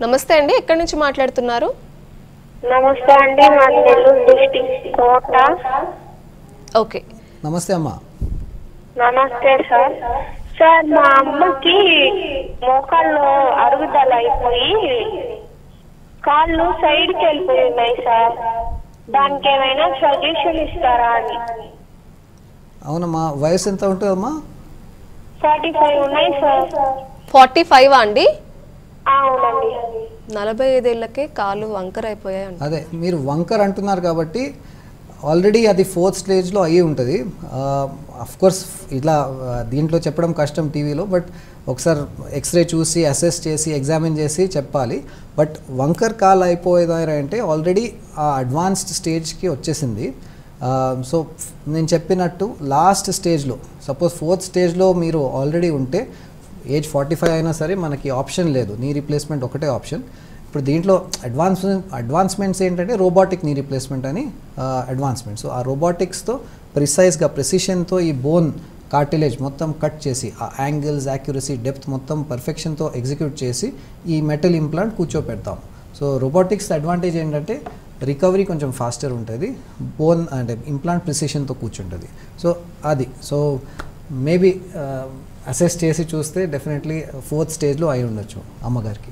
నమస్తే అండి, ఎక్కడి నుంచి మాట్లాడుతున్నారు? నమస్తే అండి, మాది నెల్లూరు డిస్ట్రిక్ట్ కోట. ఓకే, నమస్తే అమ్మా. నమస్తే సార్. సార్, మా అమ్మకి మోకాల్లో అరుగుదల అయిపోయి కాళ్ళు సైడ్కి వెళ్ళిపోయి ఉన్నాయి సార్. దానికి ఏమైనా సజెషన్ ఇస్తారా అని. అవునమ్మా, వయసు ఎంత ఉంటుందమ్మా? 45 ఉన్నాయి సార్. 45 అండి? అవునండి. 45 ఏళ్ళకే కాళ్ళు వంకర అయిపోయాయి. అదే మీరు వంకర్ అంటున్నారు కాబట్టి ఆల్రెడీ అది 4th స్టేజ్లో అయ్యి ఉంటుంది. కోర్స్ ఇలా దీంట్లో చెప్పడం కష్టం టీవీలో, బట్ ఒకసారి ఎక్స్రే చూసి అసెస్ చేసి ఎగ్జామిన్ చేసి చెప్పాలి. బట్ వంకర్ కాల్ అయిపోయేదారంటే ఆల్రెడీ ఆ అడ్వాన్స్డ్ స్టేజ్కి వచ్చేసింది. సో నేను చెప్పినట్టు లాస్ట్ స్టేజ్లో, సపోజ్ 4th స్టేజ్లో మీరు ఆల్రెడీ ఉంటే ఏజ్ 45 అయినా సరే మనకి ఆప్షన్ లేదు, నీ రీప్లేస్మెంట్ ఒకటే ఆప్షన్. ఇప్పుడు దీంట్లో అడ్వాన్స్మెంట్స్ ఏంటంటే రోబోటిక్ నీ రీప్లేస్మెంట్ అని అడ్వాన్స్మెంట్. సో ఆ రోబోటిక్స్తో ప్రిసైజ్గా ప్రెసిషన్తో ఈ బోన్ కార్టిలేజ్ మొత్తం కట్ చేసి ఆ యాంగిల్స్, యాక్యురసీ, డెప్త్ మొత్తం పర్ఫెక్షన్తో ఎగ్జిక్యూట్ చేసి ఈ మెటల్ ఇంప్లాంట్ కూర్చోపెడతాం. సో రోబోటిక్స్ అడ్వాంటేజ్ ఏంటంటే రికవరీ కొంచెం ఫాస్టర్ ఉంటుంది, బోన్ అంటే ఇంప్లాంట్ ప్రిసిషన్తో కూర్చుంటుంది. సో అది మేబీ అసెస్ చేసి చూస్తే డెఫినెట్లీ 4th స్టేజ్లో అయి ఉండొచ్చు అమ్మగారికి.